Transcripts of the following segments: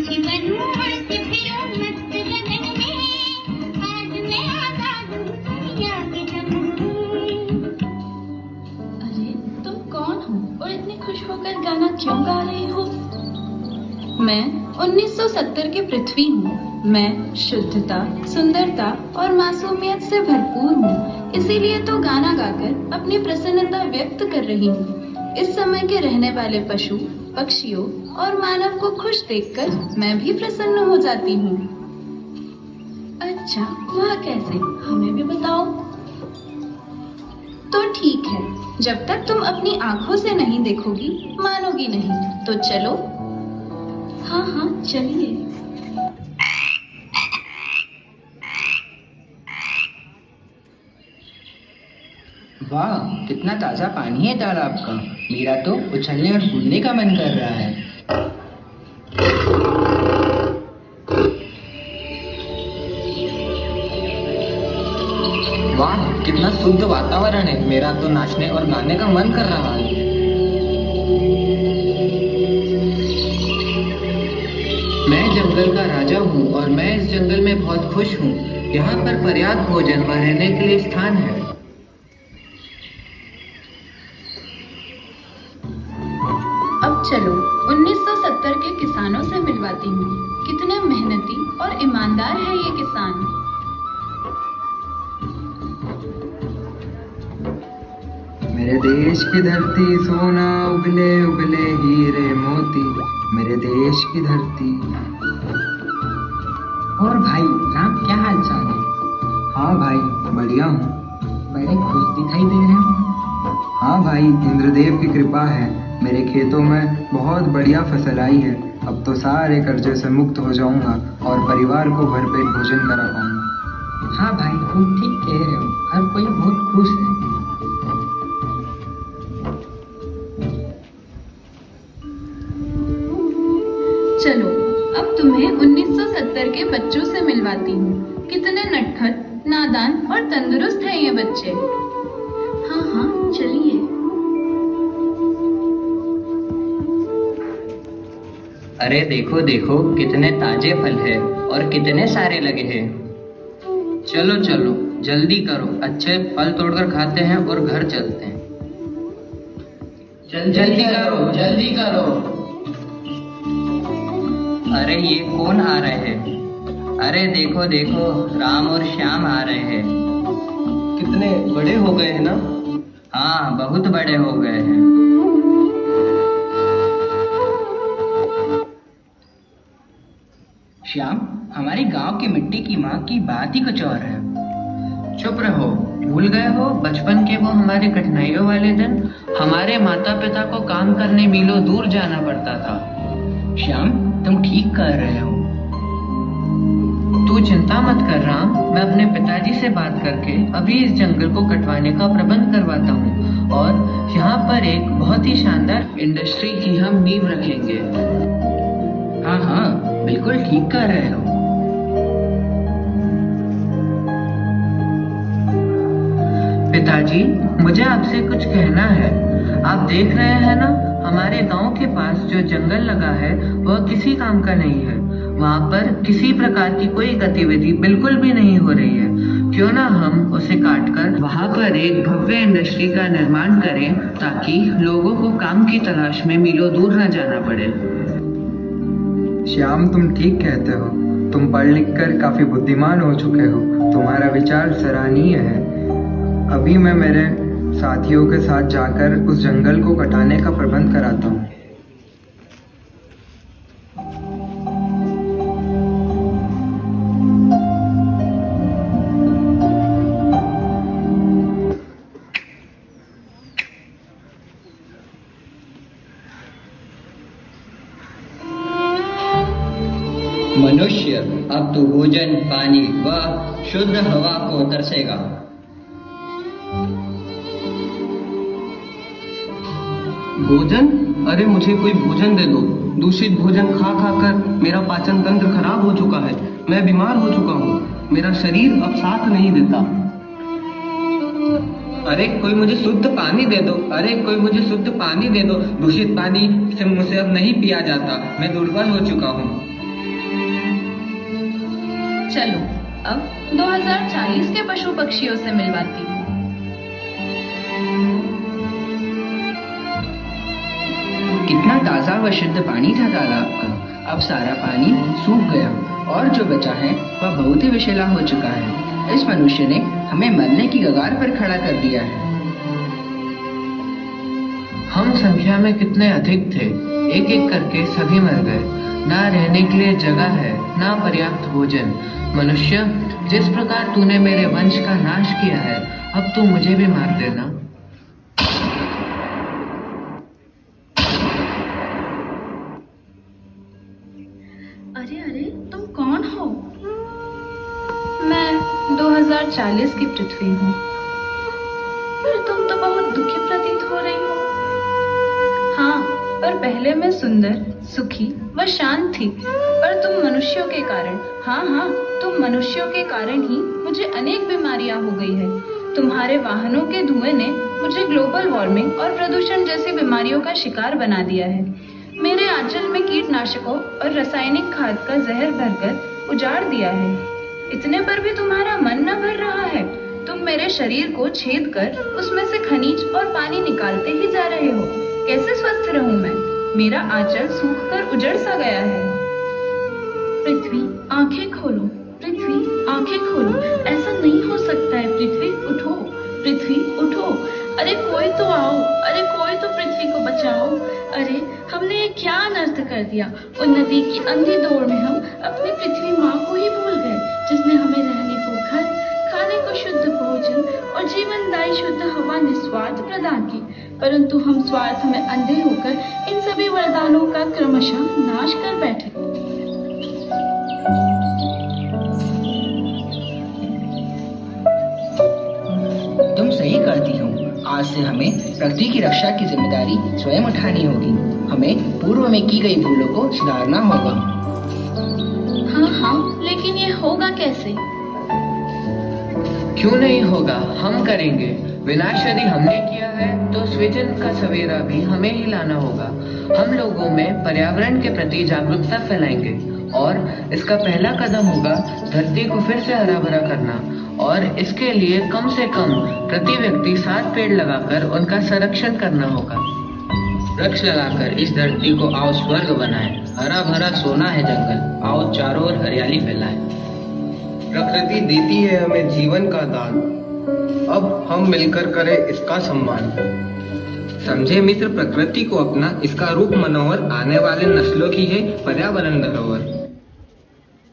कि बनूं मस्त फिरूं मस्त लगन में, आज मैं आजाद हूँ दुनिया के चमन में। अरे तुम कौन हो और इतनी खुश होकर गाना क्यों गा रही हो? मैं 1970 की पृथ्वी हूँ। मैं शुद्धता, सुंदरता और मासूमियत से भरपूर हूँ, इसीलिए तो गाना गाकर अपनी प्रसन्नता व्यक्त कर रही हूँ। इस समय के रहने वाले पशु, पक्षियों और मानव को खुश देखकर मैं भी प्रसन्न हो जाती हूँ। अच्छा, वह कैसे? हमें भी बताओ। तो ठीक है, जब तक तुम अपनी आंखों से नहीं देखोगी, मानोगी नहीं। तो चलो। हाँ हाँ, चलिए। वाह, कितना ताजा पानी है तालाब का। मेरा तो उछलने और कूदने का मन कर रहा है। वाह, कितना शुद्ध वातावरण है। मेरा तो नाचने और गाने का मन कर रहा है। मैं जंगल का राजा हूँ और मैं इस जंगल में बहुत खुश हूँ। यहाँ पर पर्याप्त भोजन व रहने के लिए स्थान है। अब चलो 1970 के किसानों से मिलवाती हूँ। कितने मेहनती और ईमानदार है ये किसान। मेरे देश की धरती सोना, उगले उगले हीरे मोती। मेरे देश की धरती। और भाई राम, क्या हाल चाल है? हाँ भाई, बढ़िया हूँ। बड़े खुश दिखाई दे रहे हो। हाँ भाई, इंद्रदेव की कृपा है। मेरे खेतों में बहुत बढ़िया फसल आई है। अब तो सारे कर्जे से मुक्त हो जाऊंगा और परिवार को भरपेट भोजन करा पाऊंगा। हाँ भाई, तुम ठीक कह रहे हो। हर कोई बहुत खुश है। चलो, अब तुम्हें 1970 के बच्चों से मिलवाती हूँ। कितने नटखट, नादान और तंदुरुस्त हैं ये बच्चे। हाँ हाँ, चलिए। अरे देखो देखो, कितने ताजे फल है और कितने सारे लगे हैं। चलो चलो, जल्दी करो, अच्छे फल तोड़कर खाते हैं और घर चलते हैं। जल्दी करो, जल्दी करो। अरे ये कौन आ रहे हैं? अरे देखो देखो, राम और श्याम आ रहे हैं। कितने बड़े हो गए हैं ना? हाँ, बहुत बड़े हो गए हैं। श्याम, हमारे गांव की मिट्टी की माँ की बात ही कुछ और है। चुप रहो, भूल गए हो बचपन के वो हमारे कठिनाइयों वाले दिन? हमारे माता पिता को काम करने मीलों दूर जाना पड़ता था। श्याम, तुम ठीक कर रहे हो। तू चिंता मत कर राम, मैं अपने पिताजी से बात करके अभी इस जंगल को कटवाने का प्रबंध करवाता हूँ और यहाँ पर एक बहुत ही शानदार इंडस्ट्री की हम नींव रखेंगे। हाँ हाँ, बिल्कुल ठीक कर रहे हो। पिताजी, मुझे आपसे कुछ कहना है। आप देख रहे हैं ना, हमारे गांव के पास जो जंगल लगा है वह किसी काम का नहीं है। वहाँ पर किसी प्रकार की कोई गतिविधि बिल्कुल भी नहीं हो रही है। क्यों ना हम उसे काटकर वहाँ पर एक भव्य इंडस्ट्री का निर्माण करें, ताकि लोगों को काम की तलाश में मीलों दूर न जाना पड़े। श्याम, तुम ठीक कहते हो। तुम पढ़ लिख कर काफी बुद्धिमान हो चुके हो। तुम्हारा विचार सराहनीय है। अभी मैं मेरे साथियों के साथ जाकर उस जंगल को कटाने का प्रबंध कराता हूँ। मनुष्य अब तो भोजन, पानी व शुद्ध हवा को तरसेगा। भोजन? अरे मुझे कोई भोजन दे दो। दूषित भोजन खा खा कर मेरा पाचन तंत्र खराब हो चुका है। मैं बीमार हो चुका हूँ। मेरा शरीर अब साथ नहीं देता। अरे कोई मुझे शुद्ध पानी दे दो। अरे कोई मुझे शुद्ध पानी दे दो। दूषित पानी से मुझसे अब नहीं पिया जाता। मैं दुर्बल हो चुका हूँ। चलो अब 2040 के पशु पक्षियों से मिलवाती हूँ। कितना ताजा व शुद्ध पानी था तालाब का। अब सारा पानी सूख गया और जो बचा है वह बहुत ही विषैला हो चुका है। इस मनुष्य ने हमें मरने की कगार पर खड़ा कर दिया है। हम संख्या में कितने अधिक थे, एक एक करके सभी मर गए। ना रहने के लिए जगह है, ना पर्याप्त भोजन। मनुष्य, जिस प्रकार तूने मेरे वंश का नाश किया है, अब तू मुझे भी मार देना। अरे अरे, तुम कौन हो? मैं 2040 की पृथ्वी हूँ। पर तुम तो बहुत दुखी प्रतीत हो रही हो। हाँ, पर पहले मैं सुंदर, सुखी व शांत थी। पर तुम मनुष्यों के कारण, हाँ, तुम मनुष्यों के कारण ही मुझे अनेक बीमारियां हो गई है। तुम्हारे वाहनों के धुएं ने मुझे ग्लोबल वार्मिंग और प्रदूषण जैसी बीमारियों का शिकार बना दिया है। मेरे आंचल में कीटनाशकों और रासायनिक खाद का जहर भरकर उजाड़ दिया है। इतने पर भी तुम्हारा मन न भर रहा है। तुम मेरे शरीर को छेद कर उसमें से खनिज और पानी निकालते ही जा रहे हो। कैसे स्वस्थ रहूं मैं? मेरा आंचल सूखकर उजड़ सा गया है। पृथ्वी, आंखें खोलो। पृथ्वी, आंखें खोलो। ऐसा नहीं हो सकता है। पृथ्वी उठो, पृथ्वी उठो। अरे कोई तो आओ, अरे कोई तो पृथ्वी को बचाओ। अरे हमने ये क्या अनर्थ कर दिया। उन नदी की अंधी दौड़ में हम अपनी पृथ्वी माँ को ही भूल गए, जिसने हमें रहने को घर, खाने को शुद्ध भोजन और जीवनदायी शुद्ध हवा निस्वार्थ प्रदान की। परंतु हम स्वार्थ में अंधे होकर इन सभी वरदानों का क्रमशः नाश कर बैठे। तुम सही कहती हो। आज से हमें प्रकृति की रक्षा की जिम्मेदारी स्वयं उठानी होगी। हमें पूर्व में की गई भूलों को सुधारना होगा। हाँ, लेकिन ये होगा कैसे? क्यों नहीं होगा, हम करेंगे। विनाश यदि हमने किया है तो सृजन का सवेरा भी हमें ही लाना होगा। हम लोगों में पर्यावरण के प्रति जागरूकता फैलाएंगे और इसका पहला कदम होगा धरती को फिर से हरा भरा करना। और इसके लिए कम से कम प्रति व्यक्ति 7 पेड़ लगाकर उनका संरक्षण करना होगा। वृक्ष लगाकर इस धरती को आओ स्वर्ग बनाए। हरा भरा सोना है जंगल, आओ चारों ओर हरियाली फैलाए। प्रकृति देती है हमें जीवन का दान, अब हम मिलकर करें इसका सम्मान। समझे मित्र प्रकृति को अपना, इसका रूप मनोहर आने वाले नस्लों की है पर्यावरण धरोहर।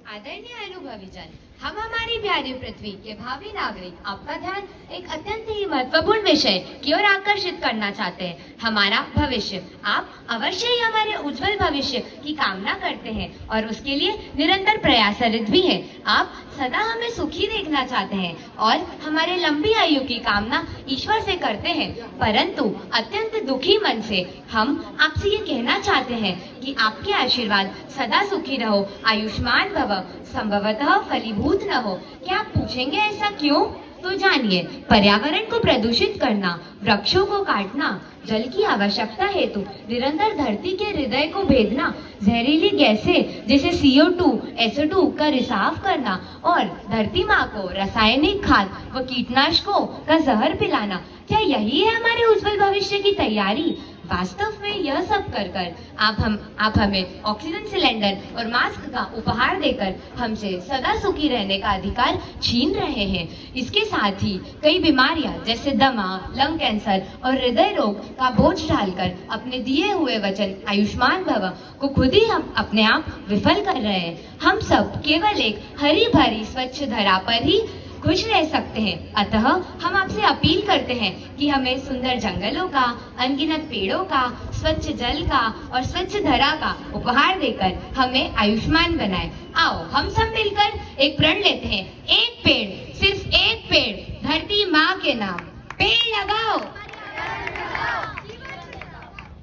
आदरणीय अनुभवी जन, हम हमारी प्यारी पृथ्वी के भावी नागरिक आपका ध्यान एक अत्यंत ही महत्वपूर्ण विषय की ओर आकर्षित करना चाहते हैं, हमारा भविष्य। आप अवश्य ही हमारे उज्जवल भविष्य की कामना करते हैं और उसके लिए निरंतर प्रयासरत भी हैं। आप सदा हमें सुखी देखना चाहते हैं और हमारे लंबी आयु की कामना ईश्वर से करते हैं, परंतु अत्यंत दुखी मन से हम आपसे ये कहना चाहते हैं कि आपके आशीर्वाद सदा सुखी रहो, आयुष्मान भव, संभवतः फलीभूत न हो। क्या आप पूछेंगे ऐसा क्यों? तो जानिए, पर्यावरण को प्रदूषित करना, वृक्षों को काटना, जल की आवश्यकता हेतु निरंतर धरती के हृदय को भेदना, जहरीली गैसें जैसे CO2, SO2 का रिसाव करना और धरती माँ को रासायनिक खाद व कीटनाशकों का जहर पिलाना, क्या यही है हमारे उज्जवल भविष्य की तैयारी? वास्तव में यह सब कर कर आप हमें ऑक्सीजन सिलेंडर और मास्क का उपहार देकर हमसे सदा सुखी रहने का अधिकार छीन रहे हैं। इसके साथ ही कई बीमारियां जैसे दमा, लंग कैंसर और हृदय रोग का बोझ डालकर अपने दिए हुए वचन आयुष्मान भव को खुद ही हम अपने आप विफल कर रहे हैं। हम सब केवल एक हरी भरी स्वच्छ धरा पर ही खुश रह सकते हैं। अतः हम आपसे अपील करते हैं कि हमें सुंदर जंगलों का, अनगिनत पेड़ों का, स्वच्छ जल का और स्वच्छ धरा का उपहार देकर हमें आयुष्मान बनाएं। आओ हम सब मिलकर एक प्रण लेते हैं। एक पेड़, सिर्फ एक पेड़, धरती माँ के नाम। पेड़ लगाओ,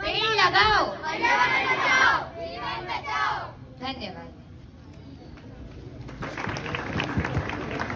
पेड़ लगाओ, धन्यवाद।